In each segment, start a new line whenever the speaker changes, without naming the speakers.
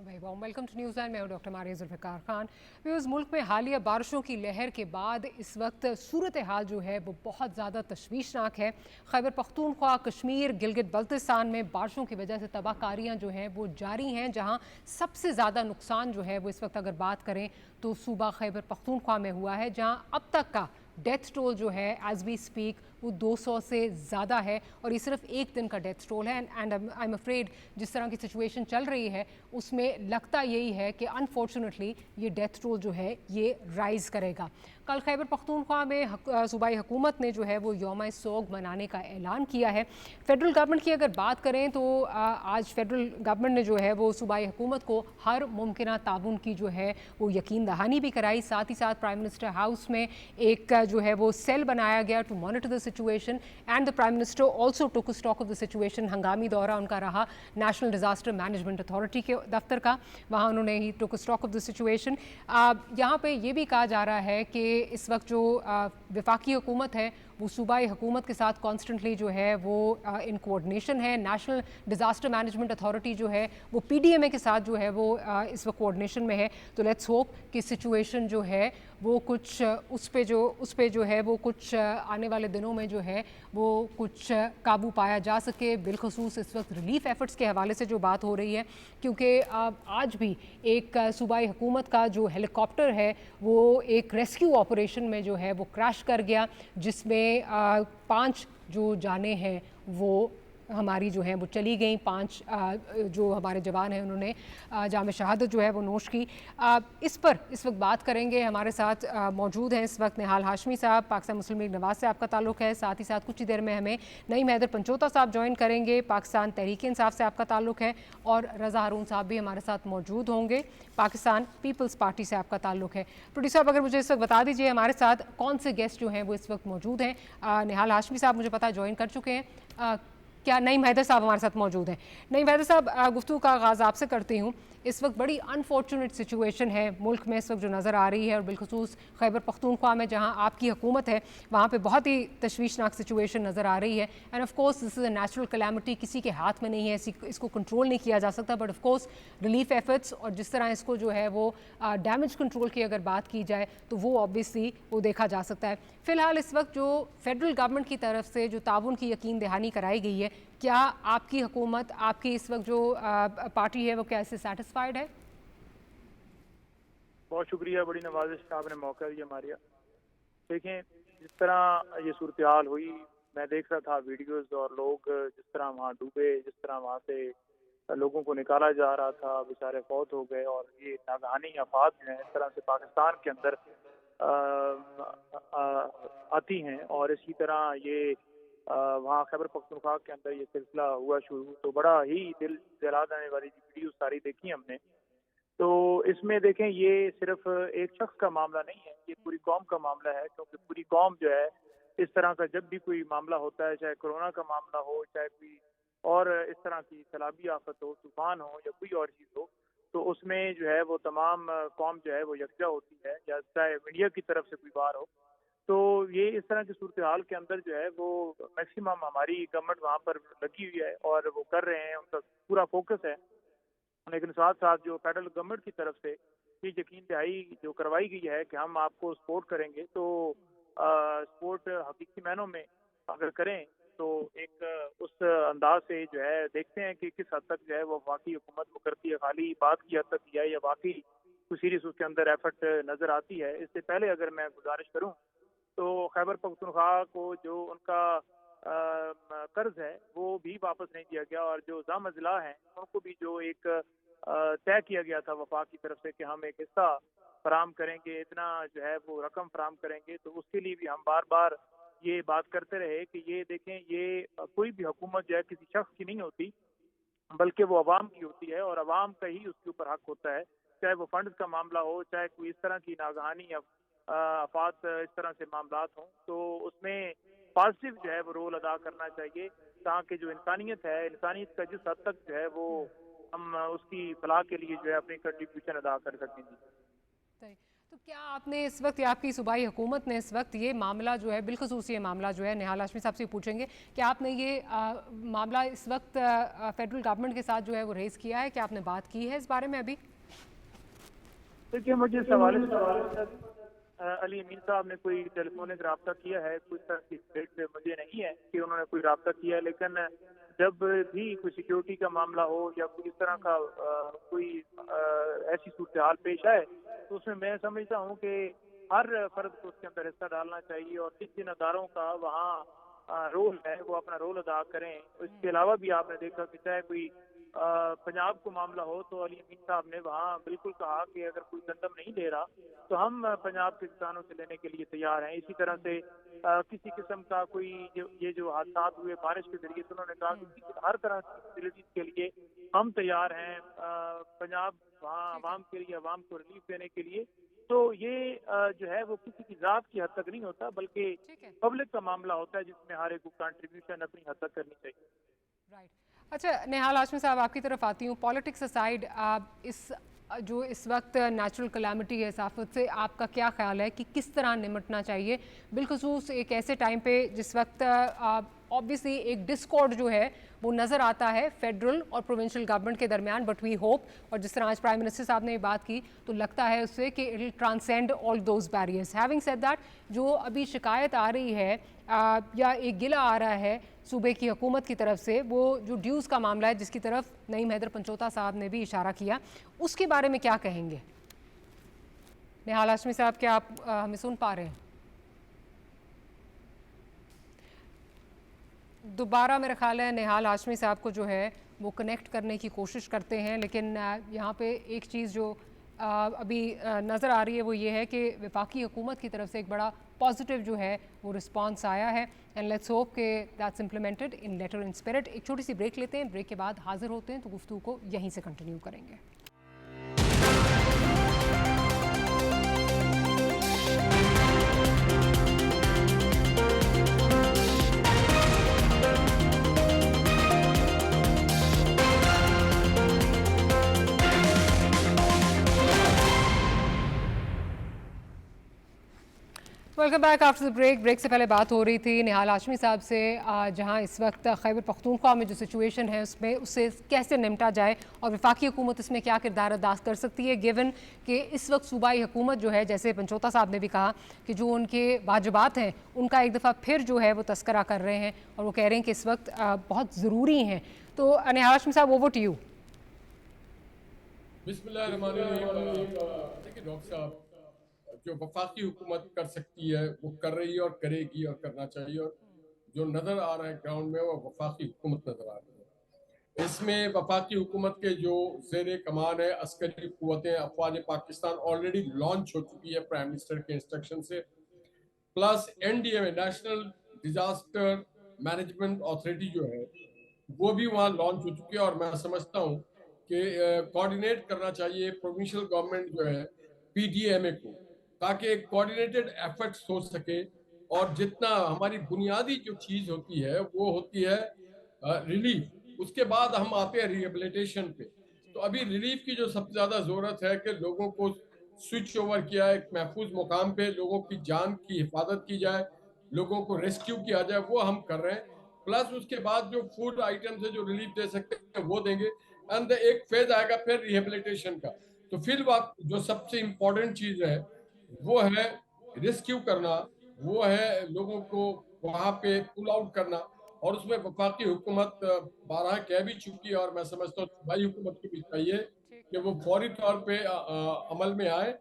भाई वाम welcome to news land. मैं हूं डॉक्टर मारिया जुल्फ़िकार खान। व्यूअर्स, मुल्क में हालिया बारिशों की लहर के बाद इस वक्त सूरत हाल जो है वो बहुत ज़्यादा तशवीशनाक है। खैबर पख्तूनख्वा, कश्मीर, गिलगित बल्तिस्तान में बारिशों की वजह से तबाहकारियाँ जो हैं वो जारी हैं, जहाँ सबसे ज़्यादा नुकसान जो है वो इस वक्त अगर बात करें तो सूबा खैबर पख्तूनख्वा में हुआ है, जहाँ अब तक का डेथ टोल जो है एज वी स्पीक वो 200 से ज़्यादा है, और ये सिर्फ एक दिन का डेथ टोल है। एंड आई एम अफ्रेड जिस तरह की सिचुएशन चल रही है उसमें लगता यही है कि अनफॉर्चुनेटली ये डेथ टोल जो है ये राइज़ करेगा। कल खैबर पख्तूनख्वा में सूबाई हुकूमत ने जो है वो यौम सोग मनाने का ऐलान किया है। फेडरल गवर्नमेंट की अगर बात करें तो आज फेडरल गवर्नमेंट ने जो है वो सूबाई हुकूमत को हर मुमकिन ताउन की जो है वो यकीन दहानी भी कराई। साथ ही साथ प्राइम मिनिस्टर हाउस में एक जो है वो सेल बनाया गया to monitor the situation, and the prime minister also took stock of the situation. हंगामी दौरा उनका रहा नेशनल डिजास्टर मैनेजमेंट अथॉरिटी के दफ्तर का, वहाँ उन्होंने ही टुक स्टॉक ऑफ द सिचुएशन। यहाँ पे ये भी कहा जा रहा है कि इस वक्त जो वफाकी हुकूमत है वो सूबाई हुकूमत के साथ कॉन्स्टेंटली जो है वो इन कोऑर्डिनेशन है। नेशनल डिज़ास्टर मैनेजमेंट अथॉरिटी जो है वो PDMA के साथ जो है वो इस वक्त कोऑर्डिनेशन में है। तो लेट्स होप कि सिचुएशन जो है वो कुछ उस पे जो है वो कुछ आने वाले दिनों में जो है वो कुछ काबू पाया जा सके। बिलखसूस इस वक्त रिलीफ एफर्ट्स के हवाले से जो बात हो रही है, क्योंकि आज भी एक सूबाई हुकूमत का जो हेलीकॉप्टर है वो एक रेस्क्यू ऑपरेशन में जो है वो क्रैश कर गया, जिसमें 5 जो जाने हैं वो हमारी जो हैं वो चली गई। 5 जो हमारे जवान हैं उन्होंने जाम शहादत जो है वो नोश की। इस पर इस वक्त बात करेंगे। हमारे साथ मौजूद हैं इस वक्त निहाल हाशमी साहब, पाकिस्तान मुस्लिम लीग नवाज से आपका ताल्लुक़ है। साथ ही साथ कुछ ही देर में हमें नईम हैदर पंचोता साहब ज्वाइन करेंगे, पाकिस्तान तहरीक इंसाफ से आपका ताल्लुक़ है, और रज़ा हारून साहब भी हमारे साथ मौजूद होंगे, पाकिस्तान पीपल्स पार्टी से आपका ताल्लुक़ है। प्रोड्यूसर साहब, अगर मुझे इस वक्त बता दीजिए हमारे साथ कौन से गेस्ट जो हैं वो इस वक्त मौजूद हैं। निहाल हाशमी साहब मुझे पता है ज्वाइन कर चुके हैं, क्या नईम हैदर साहब हमारे साथ मौजूद हैं? नईम हैदर साहब, गुफ्तगू का आगाज़ आपसे करती हूँ। इस वक्त बड़ी अनफॉर्चुनेट सिचुएशन है मुल्क में इस वक्त जो नज़र आ रही है, और बिलखसूस खैबर पख्तूनख्वा में जहाँ आपकी हुकूमत है वहाँ पे बहुत ही तशवीशनाक सिचुएशन नज़र आ रही है। End of course this is a natural calamity, किसी के हाथ में नहीं है, इसको कंट्रोल नहीं किया जा सकता। But of course relief efforts और जिस तरह इसको जो है वो डैमेज कंट्रोल की अगर बात की जाए तो वो ऑब्वियसली वो देखा जा सकता है। फ़िलहाल इस वक्त जो फेडरल गवर्नमेंट की तरफ से जो ताउन की यकीन दहानी कराई गई है, क्या आपकी हुकूमत, आपकी इस वक्त जो पार्टी है वो क्या इससे सेटिस्फाइड है?
बहुत शुक्रिया, बड़ी नवाजिश आपने मौका दिया मारिया। देखें, जिस तरह ये सूरत हाल हुई, मैं देख रहा था वीडियोस, और लोग जिस तरह वहाँ डूबे, जिस तरह वहाँ से लोगों को निकाला जा रहा था, बेचारे फौत हो गए। और ये नागहानी आफात जो है इस तरह से पाकिस्तान के अंदर आती हैं, और इसी तरह ये वहाँ खैबर पख्तूनख्वा के अंदर ये सिलसिला हुआ शुरू, तो बड़ा ही दिल जला देने वाली वीडियो सारी देखी हमने। तो इसमें देखें, ये सिर्फ एक शख्स का मामला नहीं है, ये पूरी कौम का मामला है। क्योंकि पूरी कौम जो है इस तरह का जब भी कोई मामला होता है, चाहे कोरोना का मामला हो, चाहे कोई और इस तरह की सैलाबी आफत हो, तूफान हो, या कोई और चीज़ हो, तो उसमें जो है वो तमाम कौम जो है वो यकजा होती है, या चाहे मीडिया की तरफ से कोई बार हो। तो ये इस तरह की सूरत हाल के अंदर जो है वो मैक्सिमम हमारी गवर्नमेंट वहाँ पर लगी हुई है और वो कर रहे हैं, उनका पूरा फोकस है। लेकिन साथ साथ जो फेडरल गवर्नमेंट की तरफ से ये यकीन दहाई जो करवाई गई है कि हम आपको सपोर्ट करेंगे, तो सपोर्ट हकीकी मायनों में अगर करें तो एक उस अंदाज से जो है देखते हैं कि किस हद तक जो है वो वाकई हुकूमत वो करती है, खाली बात की हद तक किया है या वाकई कुछ सीरियस उसके अंदर एफर्ट नजर आती है। इससे पहले अगर मैं गुजारिश करूं तो खैबर पख्तूनख्वा को जो उनका कर्ज है वो भी वापस नहीं दिया गया, और जो जाम अजला हैं उनको भी जो एक तय किया गया था वफाक की तरफ से कि हम एक हिस्सा फराम करेंगे, इतना जो है वो रकम फराम करेंगे, तो उसके लिए भी हम बार बार ये बात करते रहे कि ये देखें, ये कोई भी हुकूमत जो है किसी शख्स की नहीं होती, बल्कि वो अवाम की होती है, और अवाम का ही उसके ऊपर हक होता है। चाहे वो फंड का मामला हो, चाहे कोई इस तरह की नागहानी या आफात इस तरह से मामलात हों, तो उसमें पॉजिटिव जो है वो रोल अदा करना चाहिए, ताकि जो इंसानियत है, इंसानियत का जिस हद तक जो है वो हम उसकी फलाह के लिए जो है अपनी कंट्रीब्यूशन अदा कर सकेंगे।
صحیح। तो क्या आपने इस वक्त या आपकी सूबाई हुकूमत ने इस वक्त ये मामला जो है, बिलखसूस ये मामला जो है, निहाल हाशमी साहब से पूछेंगे कि आपने ये मामला इस वक्त फेडरल गवर्नमेंट के साथ जो है वो रेज़ किया है, क्या आपने बात की है इस बारे में अभी?
देखिए, मुझे इस हवाले से अली अमीन साहब ने कोई टेलीफोनिक रब्ता किया है, कोई तरह की अपडेट मुझे नहीं है कि उन्होंने कोई रब्ता किया है, लेकिन जब भी कोई सिक्योरिटी का मामला हो या कोई इस तरह का कोई ऐसी सूरत हाल पेश आए, तो उसमें मैं समझता हूँ कि हर फर्द को उसके अंदर हिस्सा डालना चाहिए और जिन जिन अदारों का वहाँ रोल है वो अपना रोल अदा करें। इसके अलावा भी आपने देखा कि चाहे कोई पंजाब को मामला हो तो अली अमीन साहब ने वहाँ बिल्कुल कहा कि अगर कोई गंदम नहीं ले रहा तो हम पंजाब के किसानों से लेने के लिए तैयार हैं। इसी तरह से किसी किस्म का कोई ये जो हादसा हुए बारिश के जरिए, तो उन्होंने कहा कि हर तरह की फैसिलिटीज के लिए हम तैयार हैं पंजाब वहाँ आवाम के लिए, आवाम को रिलीफ देने के लिए। तो ये जो है वो किसी की जात की हद तक नहीं होता, बल्कि पब्लिक का मामला होता है जिसमें हर एक को कंट्रीब्यूशन अपनी हद तक करनी चाहिए।
राइट। अच्छा निहाल हाशमी साहब, आपकी तरफ आती हूँ। पॉलिटिक्स असाइड, जो इस वक्त नेचुरल कलामिटी है साफत से, आपका क्या ख्याल है कि किस तरह निमटना चाहिए, बिलखसूस एक ऐसे टाइम पे जिस वक्त ऑब्वियसली एक डिस्कॉर्ड जो है वो नज़र आता है फेडरल और प्रोविंशियल गवर्नमेंट के दरमियान, बट वी होप, और जिस तरह आज प्राइम मिनिस्टर साहब ने बात की तो लगता है उससे कि it will transcend all those barriers. Having said that, जो अभी शिकायत आ रही है या एक गिला आ रहा है सूबे की हुकूमत की तरफ से, वो जो ड्यूज़ का मामला है जिसकी तरफ नईम हैदर पंचोता साहब ने भी इशारा किया, उसके बारे में क्या कहेंगे? निहाल हाशमी साहब, क्या आप हमें सुन पा रहे हैं? दोबारा मेरा ख्याल है निहाल हाशमी साहब को जो है वो कनेक्ट करने की कोशिश करते हैं, लेकिन यहाँ पे एक चीज़ जो अभी नज़र आ रही है वो ये है कि वफाकी हुकूमत की तरफ से एक बड़ा पॉजिटिव जो है वो रिस्पांस आया है, एंड लेट्स होप कि that's implemented in letter in spirit. एक छोटी सी ब्रेक लेते हैं, ब्रेक के बाद हाजिर होते हैं तो गुफ्तगू को यहीं से कंटिन्यू करेंगे। Welcome back after the break. Break से पहले बात हो रही थी निहाल हाशमी साहब से, जहां इस वक्त खैबर पख्तूनख्वा में जो सिचुएशन है उसमें उससे कैसे निपटा जाए और वफाकी हुकूमत इसमें क्या किरदार अदा कर सकती है, गिवन कि इस वक्त सूबाई हुकूमत जो है, जैसे पंचोता साहब ने भी कहा कि जो उनके वाजिबात हैं उनका एक दफ़ा फिर जो है वो तस्करा कर रहे हैं और वो कह रहे हैं कि इस वक्त बहुत ज़रूरी हैं। तो निहाल हाशमी साहब, ओवर टू यू।
बिस्मिल्लाहिर्रहमानिर्रहीम। देखिए डॉक्टर साहब, जो वफाकी हुकूमत कर सकती है वो कर रही है और करेगी और करना चाहिए, और जो नज़र आ रहा है ग्राउंड में वो वफाकी हुकूमत नज़र आ रही है। इसमें वफाकी हुकूमत के जो ज़ेर कमान है अस्करी क़ुव्वतें अफ़वाज पाकिस्तान ऑलरेडी लॉन्च हो चुकी है प्राइम मिनिस्टर के इंस्ट्रक्शन से, plus NDMA national disaster management authority जो है वो भी वहाँ लॉन्च हो चुकी है। और मैं समझता हूँ कि कोऑर्डिनेट करना चाहिए प्रोविंशियल गवर्नमेंट जो है PDMA को, ताकि एक कोऑर्डिनेटेड एफर्ट्स हो सके। और जितना हमारी बुनियादी जो चीज़ होती है वो होती है रिलीफ, उसके बाद हम आते हैं रिहेबिलिटेशन पे। तो अभी रिलीफ की जो सबसे ज़्यादा ज़रूरत है कि लोगों को स्विच ओवर किया एक महफूज मुकाम पे, लोगों की जान की हिफाजत की जाए, लोगों को रेस्क्यू किया जाए, वो हम कर रहे हैं। प्लस उसके बाद जो फूड आइटम्स है जो रिलीफ दे सकते हैं वो देंगे, एंड एक फेज आएगा फिर रिहेबिलिटेशन का। तो फिर वक्त जो सबसे इम्पोर्टेंट चीज़ है वो है रेस्क्यू करना, वो है लोगों को वहाँ पे पुल आउट करना। और उसमें वफाकी हुकूमत 12 कह भी चुकी है, और मैं समझता हूँ सूबाई हुकूमत को भी चाहिए कि वो फौरी तौर पे अमल में आए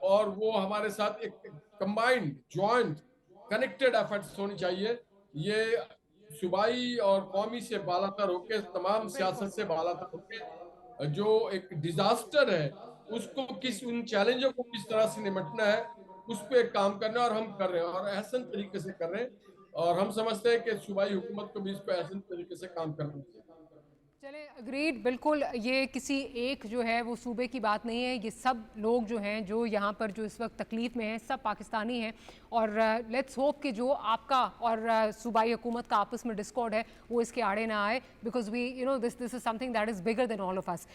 और वो हमारे साथ एक कंबाइंड जॉइंट कनेक्टेड एफर्ट्स होनी चाहिए। ये सूबाई और कौमी से बालातर होके, तमाम सियासत से बालातर होके जो एक डिजास्टर है उसको किस, उन चैलेंजों को किस तरह से निपटना है उस पर काम करना, और हम कर रहे हैं और एहसन तरीके से कर रहे हैं। और हम समझते हैं कि सूबाई हुकूमत को भी इस पर एहसन तरीके से काम करना चाहिए।
चले अग्रीड, बिल्कुल ये किसी एक जो है वो सूबे की बात नहीं है, ये सब लोग जो हैं जो यहाँ पर जो इस वक्त तकलीफ़ में हैं सब पाकिस्तानी हैं। और लेट्स होप कि जो आपका और सूबाई हुकूमत का आपस में डिस्कॉर्ड है वो इसके आड़े ना आए, because we this is something that is bigger than all of us.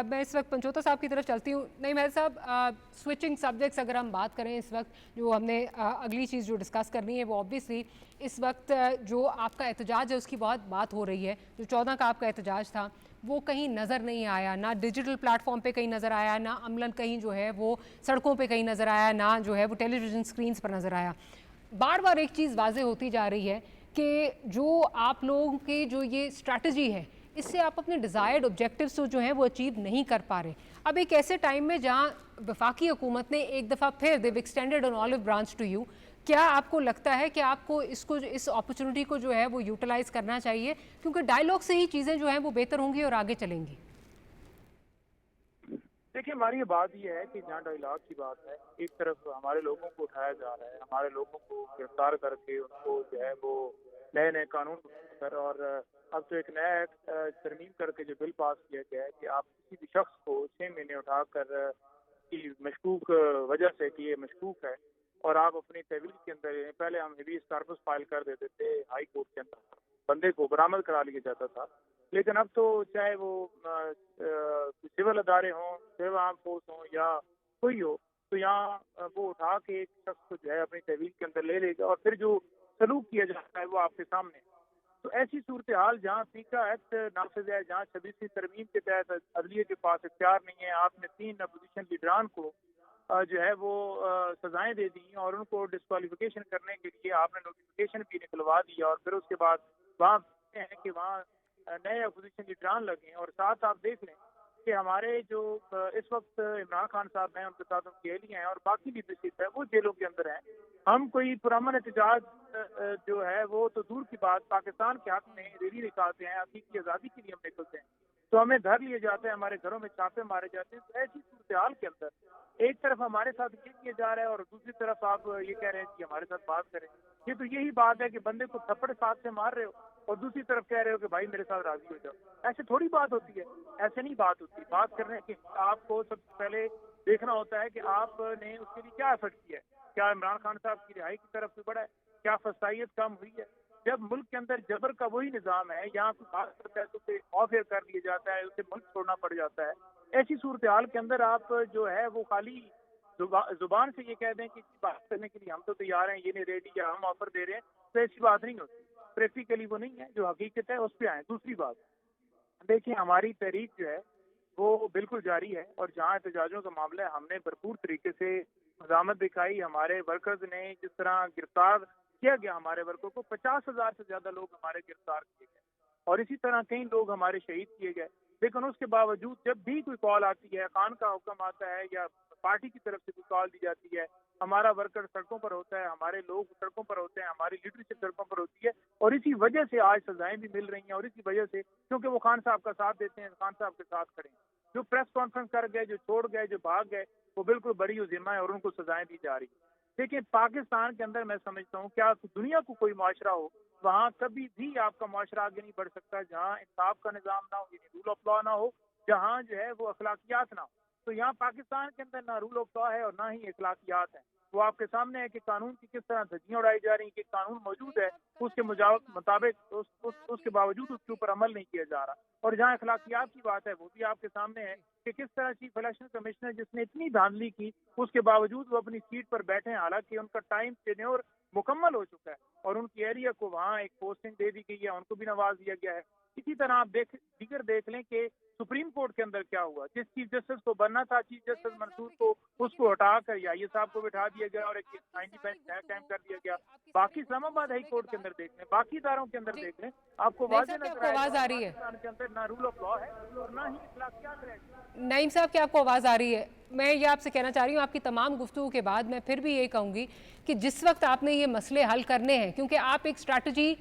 मैं इस वक्त पंचोता साहब की तरफ चलती हूँ। नहीं मेहर साहब, स्विचिंग सब्जेक्ट्स अगर हम बात करें इस वक्त जो हमने अगली चीज़ जो डिस्कस करनी है वो ऑब्वियसली इस वक्त जो आपका एहतजाज है उसकी बहुत बात हो रही है। जो 14 का आपका एहतजाज था वो कहीं नज़र नहीं आया, ना डिजिटल प्लेटफॉर्म पे कहीं नज़र आया, ना अमलन कहीं जो है वो सड़कों पे कहीं नज़र आया, ना जो है वो टेलीविज़न स्क्रीन्स पर नज़र आया। बार बार एक चीज़ वाज़े होती जा रही है कि जो आप लोगों की जो ये स्ट्रैटेजी है इससे आप अपने डिज़ायर्ड ऑब्जेक्टिव्स जो हैं वो अचीव नहीं कर पा रहे। अब एक ऐसे टाइम में जहाँ वफाकी हुकूमत ने एक दफ़ा फिर they've extended an olive branch to you, क्या आपको लगता है कि आपको इस अपॉर्चुनिटी को जो है वो यूटिलाइज करना चाहिए, क्योंकि डायलॉग से ही चीज़ें जो हैं वो बेहतर होंगी और आगे चलेंगी?
देखिए, हमारी ये बात ये है कि जहाँ डायलॉग की बात है, एक तरफ हमारे लोगों को उठाया जा रहा है, हमारे लोगों को गिरफ्तार करके उनको जो है वो नए नए कानून कर, और अब तो एक नया तरमीम करके जो बिल पास किया गया है कि आप किसी भी शख्स को 6 महीने उठाकर की मशकूक वजह से कि ये मशकूक है और आप अपनी तहवील के अंदर, पहले हम हेबियस कार्पस फाइल कर देते थे हाई कोर्ट के अंदर, बंदे को बरामद करा लिया जाता था, लेकिन अब तो चाहे वो सिविल अदारे हों, सिविल आर्म फोर्स हों या कोई हो, तो यहाँ वो उठा के एक शख्स को जो है अपनी तहवील के अंदर ले लेगा और फिर जो सलूक किया जाता है वो आपके सामने। तो ऐसी सूरत हाल जहाँ पीका एक्ट नाफिज है, जहाँ 26वीं तरमीम के तहत अदलिया के पास इख्तियार नहीं है, आपने 3 अपोजिशन लीडरान को जो है वो सजाएं दे दी और उनको डिस्क्वालिफिकेशन करने के लिए आपने नोटिफिकेशन भी निकलवा दिया, और फिर उसके बाद वहाँ है कि वहाँ नए अपोजिशन लीडरान लगे। और साथ आप देख लें कि हमारे जो इस वक्त इमरान खान साहब हैं, उनके साथ उनकी अहलियाँ हैं और बाकी लीडरशिप है, वो जेलों के अंदर हैं। हम कोई पुरअमन एहतजाज जो है वो तो दूर की बात, पाकिस्तान के हक में रैली निकालते हैं, हकीकी आज़ादी के लिए हम निकलते हैं, तो हमें धर लिए जाते हैं, हमारे घरों में छापे मारे जाते हैं। तो ऐसी सूरत हाल के अंदर एक तरफ हमारे साथ ये किया जा रहा है और दूसरी तरफ आप ये कह रहे हैं कि हमारे साथ बात करें। ये तो यही बात है कि बंदे को थप्पड़ साथ से मार रहे हो और दूसरी तरफ कह रहे हो कि भाई मेरे साथ राजी हो जाओ। ऐसे थोड़ी बात होती है, ऐसे नहीं बात होती। बात करने के आपको सबसे पहले देखना होता है कि आपने उसके लिए क्या एफर्ट किया है। क्या इमरान खान साहब की रिहाई की तरफ से बढ़ा है? क्या फसाइयत कम हुई है? जब मुल्क के अंदर जबर का वही निज़ाम है, यहाँ कोई बात करता है तो उसे ऑफ एयर कर लिया जाता है, उसे मुल्क छोड़ना पड़ जाता है। ऐसी सूरत हाल के अंदर आप जो है वो खाली जुबान से ये कह दें कि बात करने के लिए हम तो तैयार हैं, ये नहीं रेडी या हम ऑफर दे रहे हैं, तो ऐसी बात नहीं होती। प्रैक्टिकली वो नहीं है, जो हकीकत है उस पर आए। दूसरी बात देखिए, हमारी तहरीक जो है वो बिल्कुल जारी है और जहाँ एहतजाजों का मामला है हमने भरपूर तरीके से मज़ामत दिखाई। हमारे वर्कर्स ने जिस तरह गिरफ्तार किया गया, हमारे वर्कर को 50,000 से ज्यादा लोग हमारे गिरफ्तार किए गए और इसी तरह कई लोग हमारे शहीद किए गए। लेकिन उसके बावजूद जब भी कोई कॉल आती है, खान का हुक्म आता है या पार्टी की तरफ से कोई कॉल दी जाती है, हमारा वर्कर सड़कों पर होता है, हमारे लोग सड़कों पर होते हैं, हमारी लीडरशिप सड़कों पर होती है और इसी वजह से आज सजाएं भी मिल रही हैं। और इसी वजह से क्योंकि वो खान साहब का साथ देते हैं, खान साहब के साथ खड़े हैं। जो प्रेस कॉन्फ्रेंस कर गए, जो छोड़ गए, जो भाग गए, वो बिल्कुल बड़ी उज़िमा है और उनको सजाएं दी जा रही है। देखिए, पाकिस्तान के अंदर मैं समझता हूँ क्या दुनिया को कोई मुआशरा हो, वहाँ कभी भी आपका मुआशरा आगे नहीं बढ़ सकता जहाँ इंसाफ का निज़ाम ना हो, रूल ऑफ लॉ ना हो, जहाँ जो है वो अखलाकियात ना हो। तो यहाँ पाकिस्तान के अंदर ना रूल ऑफ लॉ है और ना ही अखलाकियात है। वो आपके सामने है कि कानून की किस तरह धज्जियां उड़ाई जा रही हैं कि कानून मौजूद है, उसके मुताबिक उसके बावजूद उसके ऊपर अमल नहीं किया जा रहा। और जहाँ अखलाकियात की बात है वो भी आपके सामने है कि किस तरह चीफ इलेक्शन कमिश्नर जिसने इतनी धांधली की उसके बावजूद वो अपनी सीट पर बैठे हैं, हालांकि उनका टाइम टेन्योर मुकम्मल हो चुका है और उनकी एरिया को वहाँ एक पोस्टिंग दे दी गई है, उनको भी नवाज दिया गया है। इसी तरह आप दीगर देख लें कि सुप्रीम कोर्ट के अंदर क्या हुआ। जिस चीफ जस्टिस को बनना था, चीफ जस्टिस मंसूर को, उसको हटाकर याहिया साहब को बिठा दिया गया और एक आईनी बेंच कायम कर दिया गया। बाकी इस्लामाबाद हाई कोर्ट के अंदर देख लें, बाकी इदारों के अंदर देख लें, आपको
आवाज आ रही है
के अंदर ना रूल ऑफ लॉ है और ना ही इखलाकियात है।
नईम साहब की आपको आवाज़ आ रही है? मैं ये आपसे कहना चाह रही हूँ, आपकी तमाम गुफ्तगू के बाद मैं फिर भी ये कहूँगी कि जिस वक्त आपने ये मसले हल करने हैं, क्योंकि आप एक स्ट्रैटेजी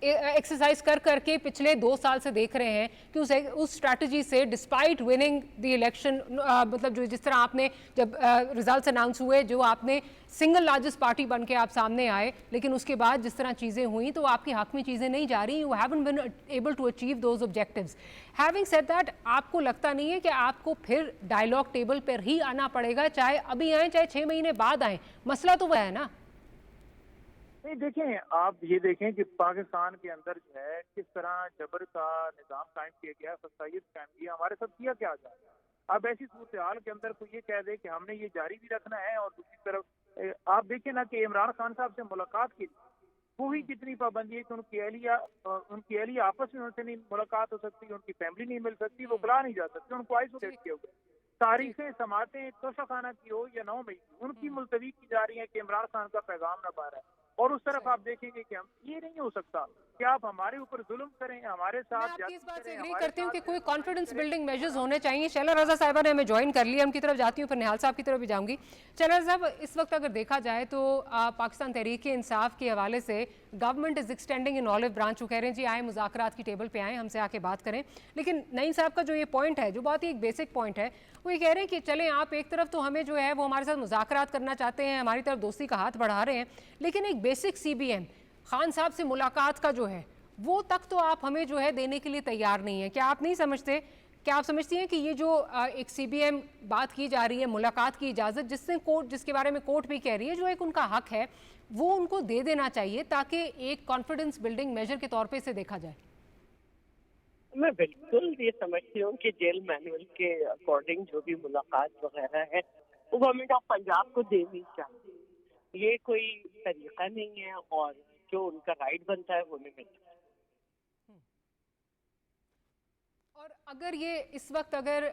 एक्सरसाइज कर करके पिछले 2 साल से देख रहे हैं कि उस स्ट्रैटेजी से डिस्पाइट विनिंग द इलेक्शन, मतलब जो जिस तरह आपने जब रिजल्ट्स अनाउंस हुए, जो आपने सिंगल लार्जेस्ट पार्टी बन के आप सामने आए, लेकिन उसके बाद जिस तरह चीज़ें हुई तो आपके हक में चीज़ें नहीं जा रही, you haven't been able to achieve those objectives. Having said that, आपको लगता नहीं है कि आपको फिर डायलॉग टेबल पर ही आना पड़ेगा, चाहे अभी आए चाहे 6 महीने बाद आए? मसला तो वह है ना।
नहीं, देखें, आप ये देखें कि पाकिस्तान के अंदर जो है किस तरह जबर का निज़ाम कायम किया गया, फसाइयत कायम किया, हमारे साथ किया क्या जाए। अब ऐसी सूरत हाल के अंदर कोई ये कह दे कि हमने ये जारी भी रखना है, और दूसरी तरफ आप देखें ना कि इमरान खान साहब से मुलाकात की वही कितनी पाबंदी है कि उनकी अहलिया आपस में उनसे नहीं मुलाकात हो सकती, उनकी फैमिली नहीं मिल सकती, वो बुला नहीं जा सकती, उनको आइसोलेट किया हुआ। तारीखें समातें तोशाखाना की हो या 9 मई की, उनकी मुलतवी की जा रही है कि इमरान खान का पैगाम न पा रहा है। और उस तरफ आप देखेंगे कि हम, ये नहीं हो सकता कि आप हमारे ऊपर जुल्म करें, हमारे साथ।
मैं आपकी इस बात से एग्री करती हूँ कि कोई कॉन्फिडेंस बिल्डिंग मेजर्स होने चाहिए। शैला रजा साहिबा ने हमें ज्वाइन कर लिया, उनकी तरफ जाती हूँ, फिर निहाल साहब की तरफ भी जाऊंगी। शैला साहब, इस वक्त अगर देखा जाए तो पाकिस्तान तहरीक इंसाफ के हवाले से government is extending in olive branch, वो कह रहे हैं जी आए मुज़ाकरात की टेबल पे आए, हमसे आके बात करें। लेकिन नईम साहब का जो ये पॉइंट है, जो बहुत ही एक बेसिक पॉइंट है, वो ये कह रहे हैं कि चलें आप एक तरफ तो हमें जो है वो हमारे साथ मुज़ाकरात करना चाहते हैं, हमारी तरफ दोस्ती का हाथ बढ़ा रहे हैं, लेकिन एक बेसिक CBM खान साहब से मुलाकात का जो है वो तक तो आप हमें जो है देने के लिए तैयार नहीं है। क्या आप नहीं समझते, क्या आप समझती हैं कि ये जो एक CBM बात की जा रही है, मुलाकात की इजाज़त, जिससे कोर्ट, जिसके बारे में कोर्ट भी कह रही है, जो एक उनका हक है, वो उनको दे देना चाहिए ताकि एक कॉन्फिडेंस बिल्डिंग मेजर के तौर पे इसे देखा जाए?
मैं बिल्कुल ये समझती हूँ कि जेल मैनुअल के अकॉर्डिंग जो भी मुलाकात वगैरह है वो गवर्नमेंट ऑफ पंजाब को देनी चाहिए। ये कोई तरीका नहीं है, और जो उनका राइट बनता है वो नहीं मिलता।
और अगर ये इस वक्त, अगर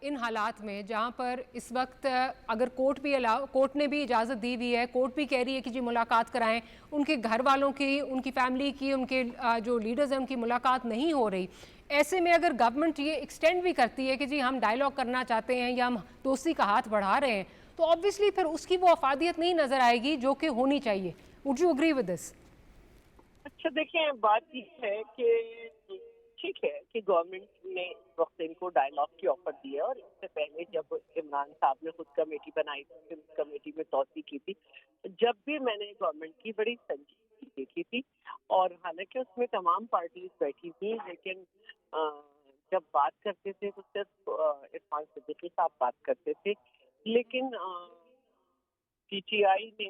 इन हालात में जहाँ पर इस वक्त अगर कोर्ट ने भी इजाज़त दी हुई है, कोर्ट भी कह रही है कि जी मुलाकात कराएं, उनके घर वालों की, उनकी फैमिली की, उनके जो लीडर्स हैं उनकी मुलाकात नहीं हो रही, ऐसे में अगर गवर्नमेंट ये एक्सटेंड भी करती है कि जी हम डायलॉग करना चाहते हैं या हम दोस्ती का हाथ बढ़ा रहे हैं, तो ऑब्वियसली फिर उसकी वो अफादियत नहीं नज़र आएगी जो कि होनी चाहिए। Would you agree with this?
अच्छा, देखिए, बात ये है कि ठीक है कि गवर्नमेंट ने वक्त इनको डायलॉग की ऑफर दी है, और इससे पहले जब इमरान साहब ने खुद कमेटी बनाई थी, फिर उस कमेटी में तौसी की थी, जब भी मैंने गवर्नमेंट की बड़ी संजीदगी देखी थी, और हालांकि उसमें तमाम पार्टीज बैठी थी, लेकिन जब बात करते थे तो सिर्फ इरफान सिद्दीकी साहब बात करते थे। लेकिन PTI ने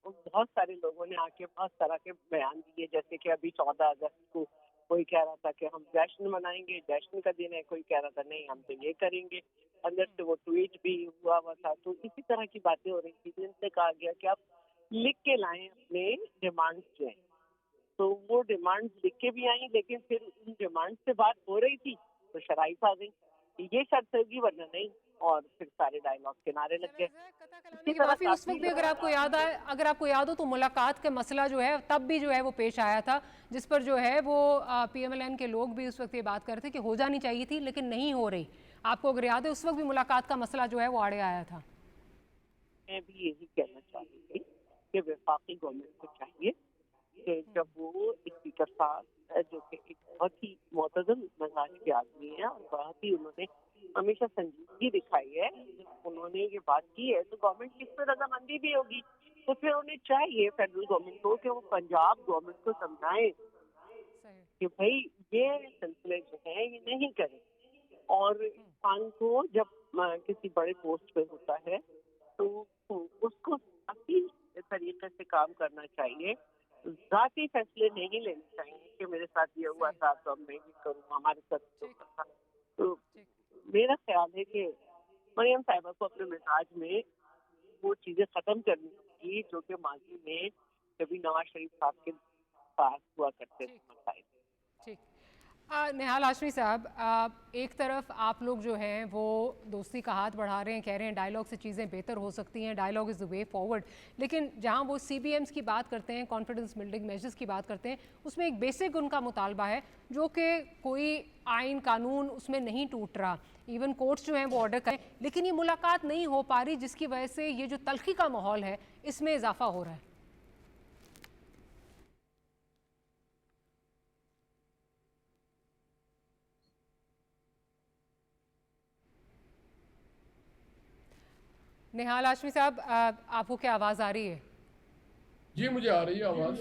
बहुत सारे लोगों ने आके बहुत तरह के बयान दिए, जैसे कि अभी 14 अगस्त को कोई कह रहा था कि हम जश्न मनाएंगे, जश्न का दिन है, कोई कह रहा था नहीं हम तो ये करेंगे, अंदर से वो ट्वीट भी हुआ था। तो इसी तरह की बातें हो रही थी, जिनसे कहा गया कि आप लिख के लाएं अपने डिमांड्स जो हैं। तो वो डिमांड्स लिख के भी आई, लेकिन फिर उन डिमांड से बात हो रही थी तो शराइफ आ गई, ये शर्त होगी वरना नहीं, और फिर सारे डायलॉग किनारे लग गए।
काफी उस वक्त भी अगर आपको याद हो तो मुलाकात का मसला जो है तब भी जो है वो पेश आया था, जिस पर जो है वो PMLN के लोग भी उस वक्त ये बात करते कि हो जानी चाहिए थी लेकिन नहीं हो रही। आपको अगर याद है उस वक्त भी मुलाकात का मसला जो है वो आड़े आया था।
मैं भी यही कहना चाहती थी कि वफाकी गवर्नमेंट को चाहिए कि जब वो स्पीकर साहब, जो कि एक बहुत ही मोतज़म मिजाज के आदमी है और बहुत ही उन्होंने हमेशा संजीदगी दिखाई है, उन्होंने ये बात की है तो गवर्नमेंट की इस पर रजामंदी भी होगी। तो फिर उन्हें चाहिए फेडरल गवर्नमेंट को कि वो पंजाब गवर्नमेंट को समझाएं कि भाई ये सिलसिले जो है ये नहीं करें। और इंसान को जब किसी बड़े पोस्ट पे होता है तो उसको काफी तरीके से काम करना चाहिए, ज़ाती फैसले नहीं लेने चाहिए कि मेरे साथ ये हुआ था तो अब मैं भी करूँ, हमारे साथ तो मेरा ख्याल है कि मरियम साहिबा को अपने मिजाज में वो चीज़ें ख़त्म करनी होगी जो कि माजी में कभी नवाज शरीफ साहब के पास हुआ करते थे।
ठीक। निहाल हाशमी साहब, एक तरफ आप लोग जो हैं वो दोस्ती का हाथ बढ़ा रहे हैं, कह रहे हैं डायलॉग से चीज़ें बेहतर हो सकती हैं, dialogue is the way forward, लेकिन जहां वो CBMs की बात करते हैं, कॉन्फिडेंस बिल्डिंग मेजर्स की बात करते हैं, उसमें एक बेसिक उनका मुतालबा है जो कि कोई आइन कानून उसमें नहीं टूट रहा, इवन कोर्ट्स जो हैं वो ऑर्डर करें, लेकिन ये मुलाकात नहीं हो पा रही, जिसकी वजह से ये जो तल्खी का माहौल है इसमें इजाफा हो रहा है। निहाल हाशमी साहब, आपको क्या आवाज़ आ रही है?
जी मुझे आ रही है आवाज़।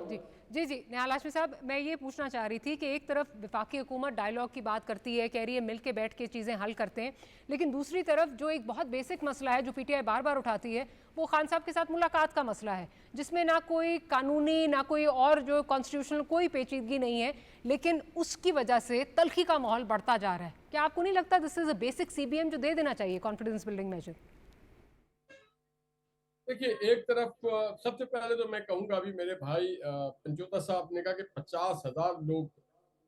जी जी जी निहाल हाशमी साहब, मैं ये पूछना चाह रही थी कि एक तरफ वफाकी हुकूमत डायलॉग की बात करती है, कह रही है मिल के बैठ के चीज़ें हल करते हैं, लेकिन दूसरी तरफ जो एक बहुत बेसिक मसला है जो पीटीआई बार बार उठाती है, वो खान साहब के साथ मुलाकात का मसला है, जिसमें ना कोई कानूनी ना कोई और जो कॉन्स्टिट्यूशनल कोई पेचीदगी नहीं है, लेकिन उसकी वजह से तल्खी का माहौल बढ़ता जा रहा है। क्या आपको नहीं लगता this is a basic CBM जो दे देना चाहिए, कॉन्फिडेंस बिल्डिंग मेजर?
देखिए, एक तरफ सबसे पहले तो मैं कहूंगा, अभी मेरे भाई पंचोता साहब ने कहा कि 50,000 लोग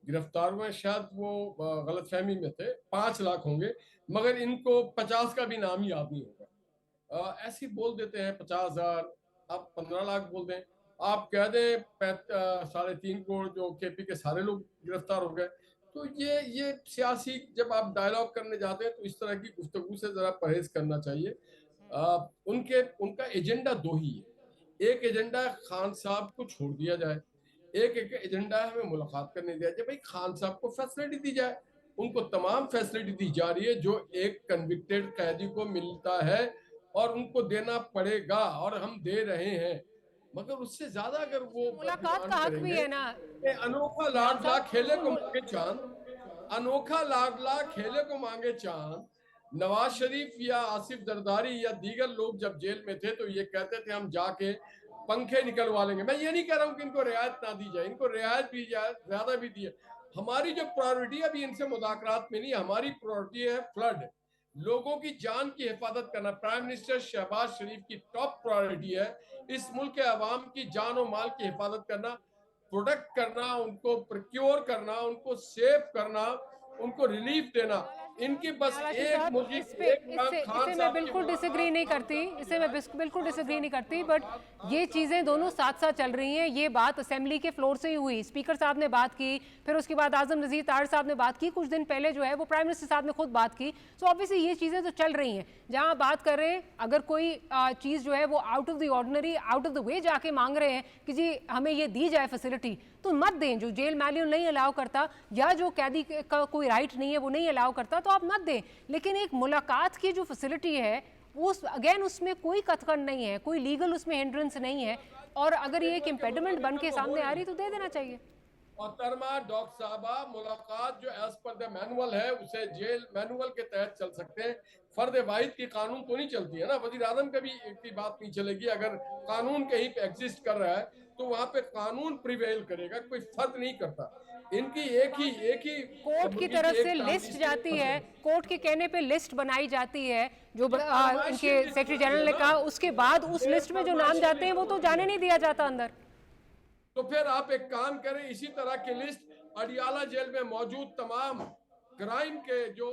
गिरफ्तार हुए, शायद वो गलतफहमी में थे, 5 लाख होंगे, मगर इनको 50 का भी नाम ही याद नहीं होगा। ऐसे ही बोल देते हैं 50,000, आप 15 लाख बोल दें, आप कह दें 3.5 करोड़ जो केपी के सारे लोग गिरफ्तार हो गए। तो ये सियासी जब आप डायलॉग करने जाते हैं तो इस तरह की गुफ्तगू से जरा परहेज करना चाहिए। उनका एजेंडा दो ही है। एक एजेंडा खान साहब को छोड़ दिया जाए, एक एजेंडा है हमें मुलाकात करने दिया जाए। भाई खान साहब को फैसिलिटी दी जाए, उनको तमाम फैसिलिटी दी जा रही है जो एक कन्विक्टेड कैदी को मिलता है, और उनको देना पड़ेगा और हम दे रहे हैं। मगर उससे ज्यादा अगर वो
मुलाकात
डिमांड
का हक भी
करेंगे,
है ना
अनोखा
निहाल
लाडला
साहब,
खेले को
उसमें
मांगे चांद, अनोखा लाडला खेले को मांगे चांद। नवाज शरीफ या आसिफ जरदारी या दीगर लोग जब जेल में थे तो ये कहते थे हम जाके पंखे निकलवा लेंगे। मैं ये नहीं कह रहा हूं कि इनको रियायत ना दी जाए, इनको रियायत भी जाए, ज्यादा भी दी है। हमारी जो प्रायोरिटी अभी इनसे मुज़ाकरात में नहीं, हमारी प्रायोरिटी है फ्लड, लोगों की जान की हिफाजत करना। प्राइम मिनिस्टर शहबाज शरीफ की टॉप प्रायोरिटी है इस मुल्क के अवाम की जान और माल की हिफाजत करना, प्रोटेक्ट करना, उनको प्रोक्योर करना, उनको सेव करना, उनको रिलीफ देना। इनकी बस
निहाल हाशमी
एक
साहब,
मुर्गी,
इस पे
एक काम
इससे
खान
इसे मैं
साहब की
बिल्कुल डिसएग्री नहीं करती, इसे मैं बिल्कुल डिसएग्री नहीं करती, बट ये चीज़ें दोनों साथ साथ चल रही हैं। ये बात असेंबली के फ्लोर से ही हुई, स्पीकर साहब ने बात की, फिर उसके बाद आजम नज़ीर तार साहब ने बात की, कुछ दिन पहले जो है वो प्राइम मिनिस्टर साहब ने खुद बात की। सो ऑब्वियसली ये चीज़ें तो चल रही हैं। जहाँ बात कर रहे हैं, अगर कोई चीज़ जो है वो out of the ordinary, out of the way जाके मांग रहे हैं कि जी हमें ये दी जाए फैसिलिटी, तो मत दें। जो जेल मैनुअल नहीं अलाउ करता या जो कैदी का कोई राइट नहीं है वो नहीं अलाउ करता, तो आप मत दें। लेकिन एक मुलाकात की जो फैसिलिटी है, उस अगेन उसमें कोई कथन नहीं है, कोई लीगल उसमें हिंड्रेंस नहीं है, और अगर ये एक इम्पेडिमेंट बन के सामने आ रही तो दे देना चाहिए।
मोहतरमा डॉक्टर साहबा, मुलाकात जो एज पर द मैनुअल है उसे जेल मैनुअल के तहत चल सकते हैं। फर्द वाहिद की कानून तो नहीं चलती है ना, वजीर आजम का भी की बात नहीं चलेगी। अगर कानून कहीं पे एग्जिस्ट कर रहा है तो वहां पे कानून प्रिवेल करेगा, कोई फर्क नहीं करता। इनकी एक ही
कोर्ट की
मुर्गी
तरफ
की
से
एक टांगी
लिस्ट
से
जाती है,
फंसे।
कोर्ट के कहने पे लिस्ट बनाई जाती है, जो
फरमाइशी
इनके
लिस्ट
सेक्रेटरी
होती है
जनरल ने
ना,
कहा, उसके बाद उस
ये
लिस्ट में जो नाम
फरमाइशी
जाते हैं
लिस्ट
वो तो
होती
जाने
है।
नहीं दिया जाता अंदर।
तो फिर आप एक काम करें, इसी तरह की लिस्ट अडियाला जेल में मौजूद तमाम क्राइम के जो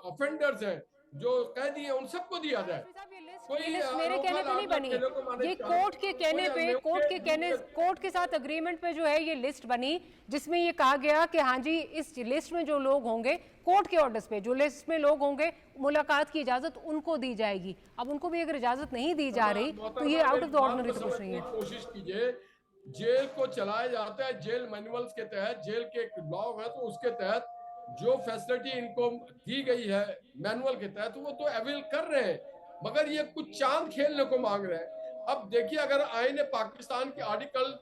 ऑफेंडर्स हैं, जो कैदी हैं, उन सबको दिया जाए।
ये
कोई
लिस्ट मेरे
अनोखा
कहने पे नहीं
लाडला
बनी,
खेलों को माने
ये
चांद,
कोर्ट के
कोई
कहने पे,
अनोखे
कोर्ट के साथ अग्रीमेंट पे जो है ये लिस्ट बनी, जिसमें ये कहा गया कि हाँ जी इस लिस्ट में जो लोग होंगे, कोर्ट के ऑर्डर्स पे जो लिस्ट में लोग होंगे, मुलाकात की इजाजत उनको दी जाएगी। अब उनको भी अगर इजाजत नहीं दी जा रही तो ये आउट ऑफ द ऑर्डिनरी तो कुछ नहीं है।
कोशिश कीजिए, जेल को चलाया जाता है जेल मैनुअल्स के तहत, जेल के एक लॉ है तो उसके तहत जो फैसिलिटी इनको दी गई है मैनुअल के तहत वो तो अवेल कर रहे हैं, मगर ये कुछ चांद खेलने को मांग रहे हैं। अब देखिए, अगर आईने पाकिस्तान के आर्टिकल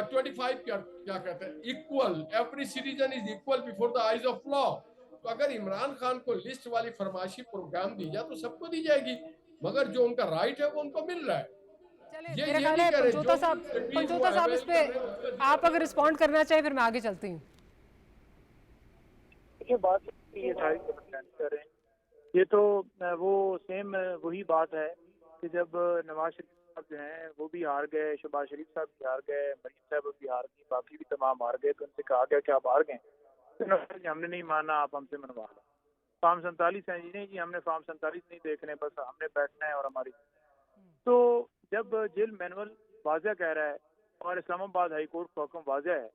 25 क्या कहते हैं, equal, every citizen is equal before the eyes of law. तो अगर इमरान खान को लिस्ट वाली फरमाइशी प्रोग्राम दी जाए तो सबको दी जाएगी, मगर जो उनका राइट है वो उनको मिल रहा है।
चले
ये
मेरा
ये
ख्याल
नहीं
है
कह रहे जो
पंचोता साहब इस पे आप अगर रिस्पॉन्ड करना चाहें फिर मैं आगे चलती हूँ।
ये बात ये सारी कर रहे हैं, ये तो वो सेम वही बात है कि जब नवाज शरीफ साहब जो हैं वो भी हार गए, शहबाज शरीफ साहब भी हार गए, मरीम साहब भी हार गई, बाकी भी तमाम हार गए, तो उनसे कहा गया कि आप हार गए, तो हमने नहीं माना, आप हमसे मनवा लो। फार्म 47 है जी, नहीं जी हमने फार्म 47 नहीं देखने, बस हमने बैठना है और हमारी। तो जब जेल मैनुअल वाज़ह कह रहा है और इस्लामाबाद हाई कोर्ट का हुक्म वाज़ह है,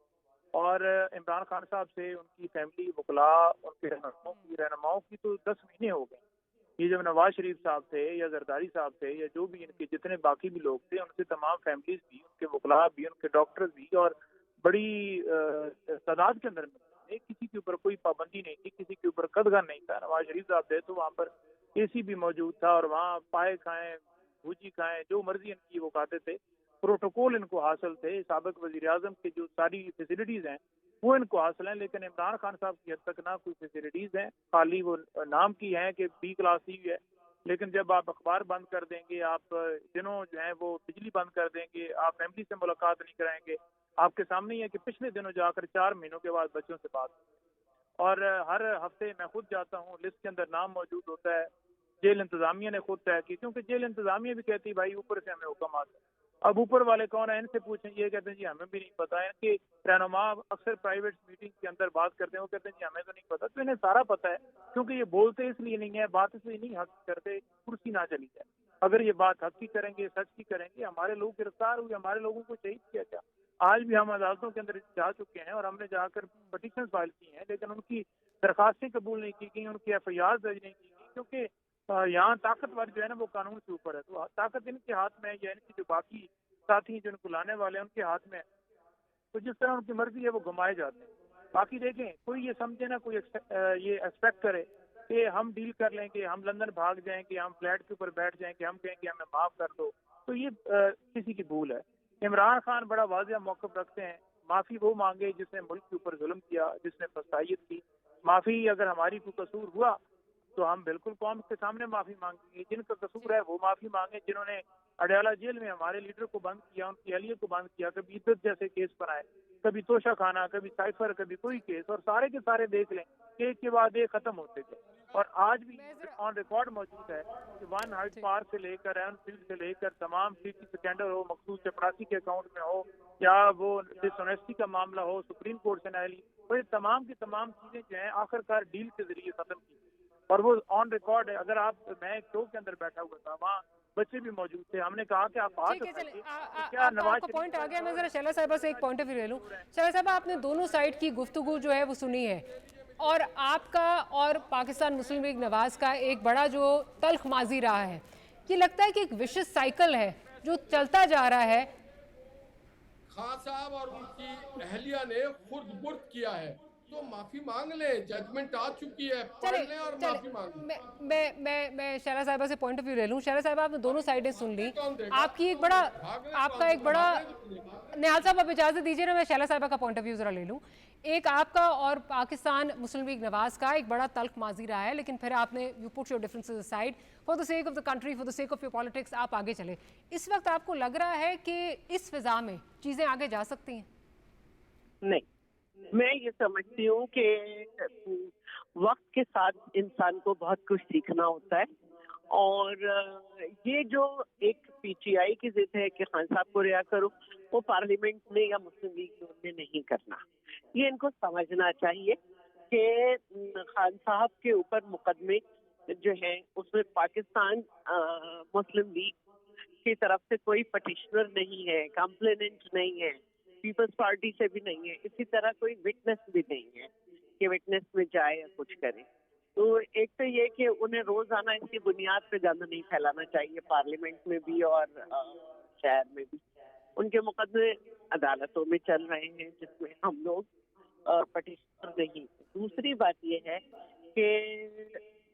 और इमरान खान साहब से उनकी फैमिली, वकला, उनके रहनुमाओं की तो 10 महीने हो गए। ये जब नवाज शरीफ साहब थे या जरदारी साहब थे या जो भी इनके जितने बाकी भी लोग थे, उनसे तमाम फैमिलीज भी, उनके वकला भी, उनके डॉक्टर्स भी, और बड़ी तादाद के अंदर में किसी के ऊपर कोई पाबंदी नहीं थी, किसी के ऊपर कदगन नहीं था। नवाज शरीफ साहब थे तो वहाँ पर AC भी मौजूद था और वहाँ पाए खाएं, भुजी खाएं, जो मर्जी इनकी वो खाते थे। प्रोटोकॉल इनको हासिल थे, साबिक वजीर आजम की जो सारी फैसिलिटीज़ हैं वो इनको हासिल हैं, लेकिन इमरान खान साहब की हद तक ना कोई फैसिलिटीज़ हैं, खाली वो नाम की हैं कि B क्लास ही है। लेकिन जब आप अखबार बंद कर देंगे, आप दिनों जो हैं वो बिजली बंद कर देंगे, आप फैमिली से मुलाकात नहीं कराएंगे, आपके सामने ही है कि पिछले दिनों जाकर 4 महीनों के बाद बच्चों से बात, और हर हफ्ते मैं खुद जाता हूँ, लिस्ट के अंदर नाम मौजूद होता है, जेल इंतजामिया ने खुद तय की, क्योंकि जेल इंतजामिया भी कहती है भाई ऊपर से हमें हुक्म आता है। अब ऊपर वाले कौन है, इनसे पूछें, ये कहते हैं जी हमें भी नहीं पता है। इनके रहनुमा अक्सर प्राइवेट मीटिंग के अंदर बात करते हैं, वो कहते हैं जी हमें तो नहीं पता। तो इन्हें सारा पता है, क्योंकि ये बोलते इसलिए नहीं है, बात इसलिए नहीं हक करते, कुर्सी ना चली जाए। अगर ये बात हक की करेंगे, सच की करेंगे, हमारे लोग गिरफ्तार हुए, हमारे लोगों को शहीद किया क्या? आज भी हम अदालतों के अंदर जा चुके हैं और हमने जाकर पटिशन फाइल की हैं, लेकिन उनकी दरखास्तें कबूल नहीं की गई, उनकी FIR दर्ज नहीं की गई, क्योंकि यहाँ ताकतवर जो है ना वो कानून से ऊपर है। तो ताकत इनके हाथ में है या इनकी जो बाकी साथी जो इनको लाने वाले हैं उनके हाथ में है। तो जिस तरह उनकी मर्जी है वो घुमाए जाते हैं। बाकी देखें, कोई ये समझे ना, कोई ये एक्सपेक्ट करे कि हम डील कर लेंगे, हम लंदन भाग जाएंगे, हम फ्लैट के ऊपर बैठ जाएंगे, हम कहेंगे हमें माफ कर दो, तो ये किसी की भूल है। इमरान खान बड़ा वाज़ेह मौक़िफ़ रखते हैं, माफ़ी वो मांगे जिसने मुल्क के ऊपर जुल्म किया, जिसने फसाइयत की। माफ़ी अगर हमारी कोई कसूर हुआ तो हम बिल्कुल कौम के सामने माफ़ी मांगेंगे, जिनका कसूर है वो माफ़ी मांगे। जिन्होंने अडयाला जेल में हमारे लीडर को बंद किया, उनकी अहलिया को बंद किया, कभी इद्दत जैसे केस बनाए, कभी तोशा खाना, कभी साइफर, कभी कोई केस, और सारे के सारे देख लें, एक के बाद एक खत्म होते गए। और आज भी ऑन रिकॉर्ड मौजूद है कि वन हाइट पार्क से लेकर एनफील्ड से लेकर तमाम सिटी स्कैंडल हो, मखसूस चपरासी के अकाउंट में हो, या वो डिसऑनेस्टी का मामला हो, सुप्रीम कोर्ट से नाअहली, तो ये तमाम की तमाम चीजें जो हैं आखिरकार डील के जरिए खत्म की, और वो ऑन रिकॉर्ड है। अगर आप, मैं एक शो के अंदर बैठा हुआ था, वहाँ बच्चे भी मौजूद थे, हमने कहा कि आप
ठीक है, चलिए आपका पॉइंट आ गया। मैं जरा शैला साहिबा से एक पॉइंट ऑफ व्यू ले लूं। शैला साहिबा, आपने दोनों साइड की गुफ्तगू जो है वो सुनी है, और आपका और पाकिस्तान मुस्लिम लीग नवाज का एक बड़ा जो तल्ख माजी रहा है, ये लगता है कि एक विशियस साइकिल है जो चलता जा रहा है।
खान साहब और उनकी अहलिया ने खुर्द बुर्द किया है, तो माफी मांग ले, जजमेंट आ चुकी है, पढ़ ले और माफी मांग ले।
मैं शैला साहिबा से पॉइंट ऑफ व्यू ले लूं। शैला साहिबा, आपने दोनों साइडें सुन ली, आपकी एक बड़ा, आपका एक बड़ा, निहाल साहब आप इजाजत दीजिए ना, मैं शैला साहिबा का पॉइंट ऑफ व्यू जरा ले लूं। एक आपका और पाकिस्तान मुस्लिम लीग नवाज का एक बड़ा तल्ख माजी रहा है, लेकिन फिर आपने you put your differences aside for the sake of the country, for the sake of your politics, आप आगे चले। इस वक्त आपको लग रहा है कि इस फिजा में चीजें आगे जा सकती हैं?
नहीं, मैं ये समझती हूँ कि वक्त के साथ इंसान को बहुत कुछ सीखना होता है, और ये जो एक PTI की जिद है कि खान साहब को रिहा करो, वो पार्लियामेंट में या मुस्लिम लीग में नहीं करना। ये इनको समझना चाहिए कि खान साहब के ऊपर मुकदमे जो है उसमें पाकिस्तान मुस्लिम लीग की तरफ से कोई पटिशनर नहीं है, कंप्लेनेंट नहीं है, पीपल्स पार्टी से भी नहीं है, इसी तरह कोई विटनेस भी नहीं है कि विटनेस में जाए या कुछ करे। तो एक तो ये कि उन्हें रोजाना इसकी बुनियाद पे गंद नहीं फैलाना चाहिए, पार्लियामेंट में भी और शहर में भी। उनके मुकदमे अदालतों में चल रहे हैं जिसमें हम लोग पटिशनर नहीं। दूसरी बात ये है कि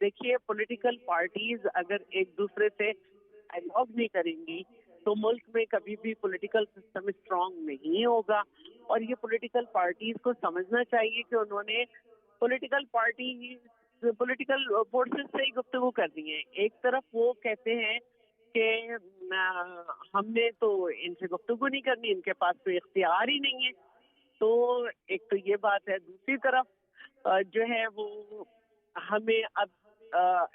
देखिए, पॉलिटिकल पार्टीज अगर एक दूसरे से डायलॉग नहीं करेंगी तो मुल्क में कभी भी पॉलिटिकल सिस्टम स्ट्रांग नहीं होगा। और ये पॉलिटिकल पार्टीज को समझना चाहिए कि उन्होंने पॉलिटिकल फोर्सेस से ही गुफ्तगू कर दी है। एक तरफ वो कहते हैं कि हमने तो इनसे गुफ्तगू नहीं करनी, इनके पास तो इख्तियार ही नहीं है। तो एक तो ये बात है। दूसरी तरफ जो है वो हमें अब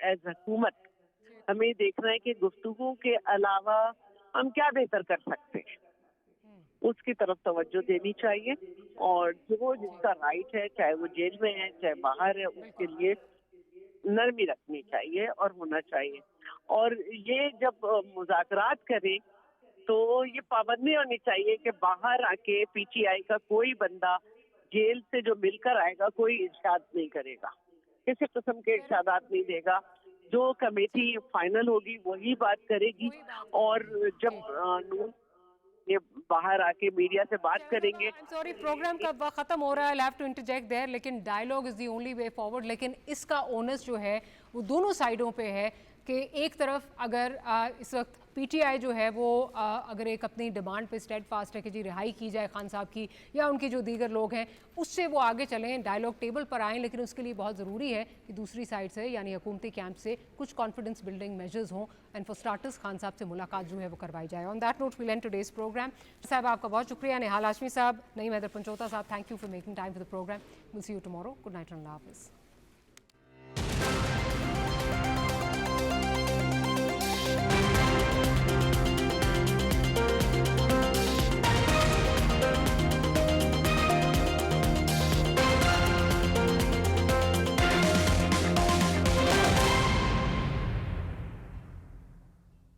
एज हुकूमत हमें देखना है कि गुफ्तगू के अलावा हम क्या बेहतर कर सकते हैं, उसकी तरफ तवज्जो देनी चाहिए। और जो जिसका राइट है, चाहे वो जेल में है चाहे बाहर है, उसके लिए नरमी रखनी चाहिए और होना चाहिए। और ये जब मुज़ाकरात करें तो ये पाबंदी होनी चाहिए कि बाहर आके PTI का कोई बंदा जेल से जो मिलकर आएगा कोई इरशाद नहीं करेगा, किसी किस्म के इरशादात नहीं देगा। जो कमेटी फाइनल होगी वही बात करेगी। और जब ये बाहर आके मीडिया से बात करेंगे।
सॉरी, प्रोग्राम का वक्त खत्म हो रहा है, हैव टू इंटरजेक्ट देयर, लेकिन dialogue is the only way forward. लेकिन इसका ओनस जो है वो दोनों साइडों पे है कि एक तरफ अगर इस वक्त पीटीआई जो है वो अगर एक अपनी डिमांड पे स्टेड फास्ट है कि जी रिहाई की जाए खान साहब की या उनके जो दीगर लोग हैं, उससे वो आगे चलें, डायलॉग टेबल पर आएँ, लेकिन उसके लिए बहुत ज़रूरी है कि दूसरी साइड से यानी हुकूमती कैंप से कुछ कॉन्फिडेंस बिल्डिंग मेजर्स हों एंड फॉर स्टार्टर्स खान साहब से मुलाकात जो है वो करवाई जाए। On that note we and today's programme. साहब आपका बहुत शुक्रिया, निहाल हाशमी साहब, नईम हैदर पंचोता साहब, thank you for making time for the programme. Will see you tomorrow. Good night, अल्लाह हाफिज़।